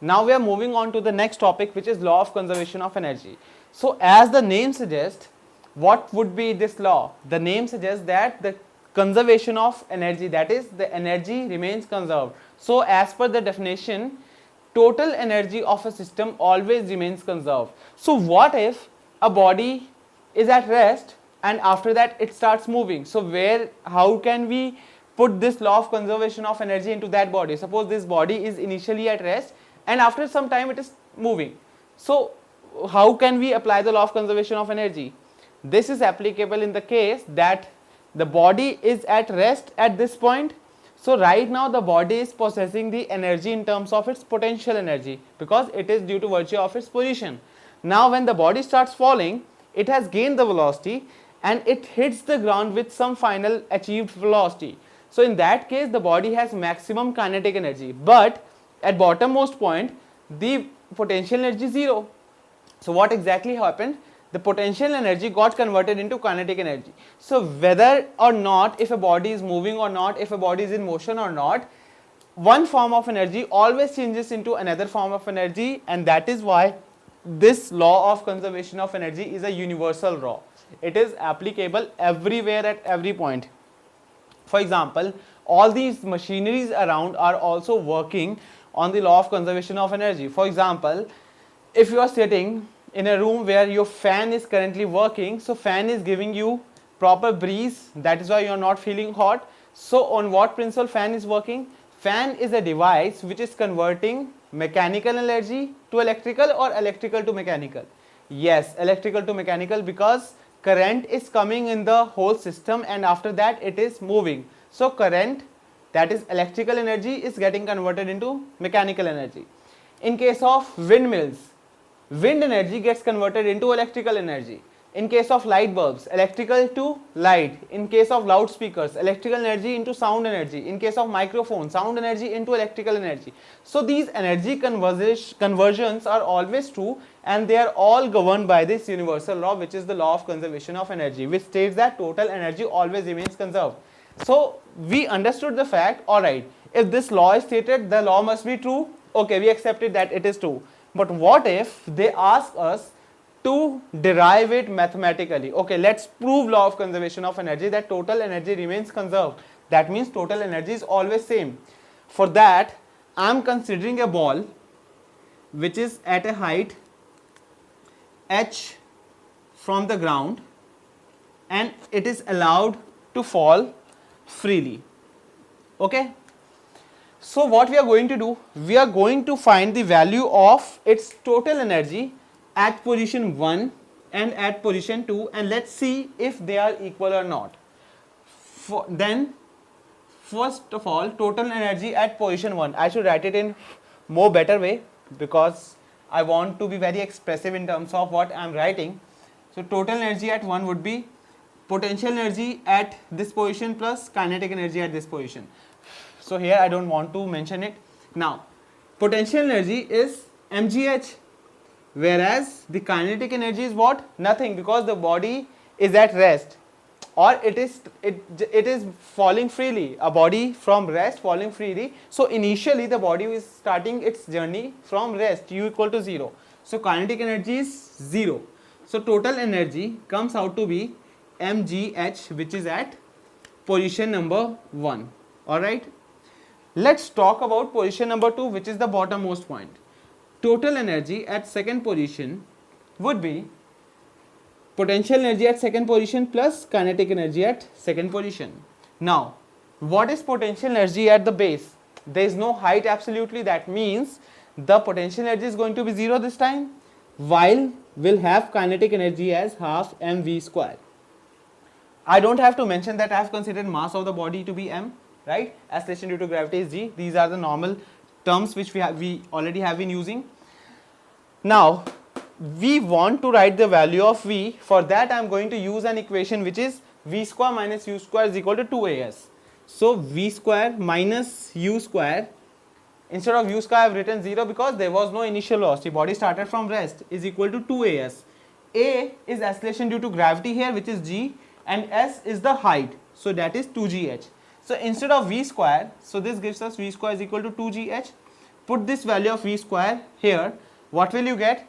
Now we are moving on to the next topic, which is law of conservation of energy. So as the name suggests, what would be this law? The name suggests that the conservation of energy, that is the energy remains conserved. So as per the definition, total energy of a system always remains conserved. So what if a body is at rest and after that it starts moving? So how can we put this law of conservation of energy into that body? Suppose this body is initially at rest and after some time it is moving. So how can we apply the law of conservation of energy? This is applicable in the case that the body is at rest at this point. So right now the body is possessing the energy in terms of its potential energy because it is due to virtue of its position. Now when the body starts falling, it has gained the velocity and it hits the ground with some final achieved velocity. So in that case the body has maximum kinetic energy, but at bottommost point the potential energy is 0. So what exactly happened? The potential energy got converted into kinetic energy. So whether or not, if a body is moving or not, if a body is in motion or not, one form of energy always changes into another form of energy, and that is why this law of conservation of energy is a universal law. It is applicable everywhere at every point. For example, all these machineries around are also working on the law of conservation of energy. For example, if you are sitting in a room where your fan is currently working, so fan is giving you proper breeze, that is why you are not feeling hot. So on what principle fan is working? Fan is a device which is converting mechanical energy to electrical or electrical to mechanical. Yes, electrical to mechanical, because current is coming in the whole system and after that it is moving. So current, that is electrical energy, is getting converted into mechanical energy. In case of windmills, wind energy gets converted into electrical energy. In case of light bulbs, electrical to light. In case of loudspeakers, electrical energy into sound energy. In case of microphone, sound energy into electrical energy. So these energy conversions are always true and they are all governed by this universal law, which is the law of conservation of energy, which states that total energy always remains conserved. So we understood the fact, alright, if this law is stated, the law must be true. Okay, we accepted that it is true. But what if they ask us to derive it mathematically? Okay, let's prove law of conservation of energy, that total energy remains conserved. That means total energy is always same. For that, I am considering a ball which is at a height h from the ground and it is allowed to fall freely. Okay. So what we are going to do, we are going to find the value of its total energy at position 1 and at position 2, and let's see if they are equal or not. Then first of all, total energy at position 1, I should write it in more better way because I want to be very expressive in terms of what I am writing. So total energy at 1 would be potential energy at this position plus kinetic energy at this position. So here I don't want to mention it. Now potential energy is mgh, whereas the kinetic energy is what? Nothing, because the body is at rest or it is falling freely, a body from rest falling freely. So initially the body is starting its journey from rest, u equal to 0. So kinetic energy is 0. So total energy comes out to be mgh, which is at position number 1. Alright. Let's talk about position number 2, which is the bottommost point. Total energy at second position would be potential energy at second position plus kinetic energy at second position. Now, what is potential energy at the base? There is no height absolutely, that means the potential energy is going to be 0 this time, while we'll have kinetic energy as half mv square. I don't have to mention that I have considered mass of the body to be m, right? Acceleration due to gravity is g. These are the normal terms which we already have been using. Now we want to write the value of v. For that I am going to use an equation which is v square minus u square is equal to 2as. So v square minus u square, instead of u square I have written 0 because there was no initial velocity, body started from rest, is equal to 2as. A is acceleration due to gravity here, which is g, and s is the height, so that is 2gh. So instead of v square, so this gives us v square is equal to 2gh. put this value of V square here, what will you get?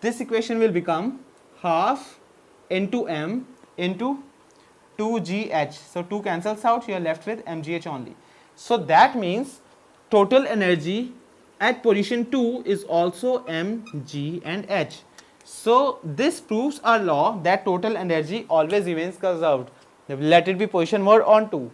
This equation will become half into M into 2GH. So 2 cancels out, you are left with mgh only. So that means total energy at position 2 is also mg and h. So this proves our law that total energy always remains conserved. Let it be position 1 or 2.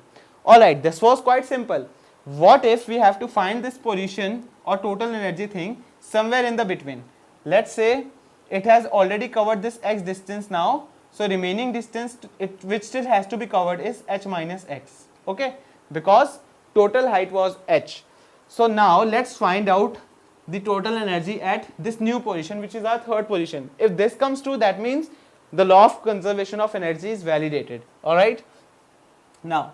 Alright, this was quite simple. What if we have to find this position or total energy thing somewhere in the between? Let's say it has already covered this x distance now. So remaining distance which still has to be covered is h minus x. Okay, because total height was h. So now let's find out the total energy at this new position, which is our third position. If this comes true, that means the law of conservation of energy is validated. Alright. Now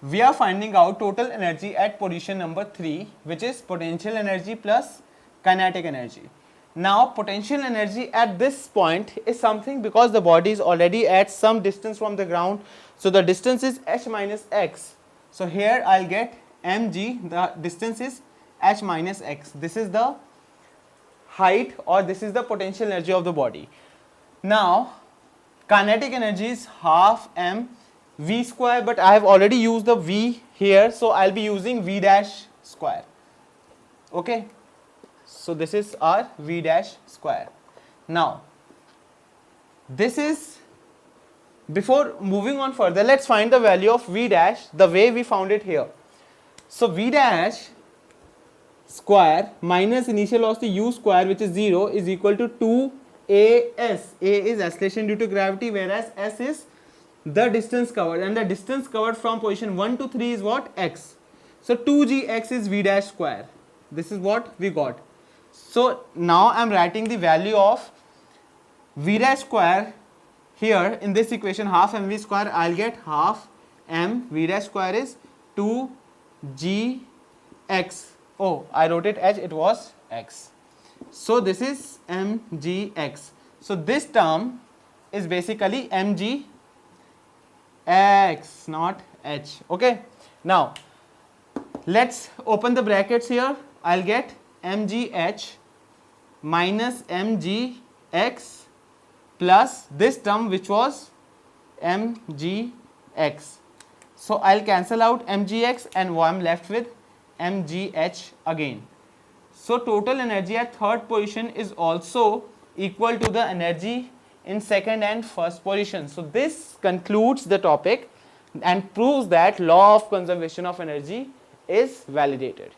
we are finding out total energy at position number 3, which is potential energy plus kinetic energy. Now potential energy at this point is something, because the body is already at some distance from the ground, so the distance is h minus x. So here I'll get mg, the distance is h minus x. This is the height, or this is the potential energy of the body. Now kinetic energy is half m v square, but I have already used the v here, so I'll be using v dash square. Okay. So this is our v dash square. Now this is, before moving on further, let's find the value of v dash the way we found it here. So v dash square minus initial velocity u square, which is 0, is equal to 2as. A is acceleration due to gravity, whereas s is the distance covered, and the distance covered from position 1 to 3 is what? X. So 2gx is v dash square. This is what we got. So now I am writing the value of v dash square here in this equation, half mv square. I'll get half m v dash square is 2gx. Oh, I wrote it as it was x. So this is mgx. So this term is basically mg x, not h. Okay. Now let's open the brackets here. I'll get mgh minus mgx plus this term which was mgx. So I'll cancel out mgx and I'm left with mgh again. So total energy at third position is also equal to the energy in second and first position. So this concludes the topic and proves that law of conservation of energy is validated.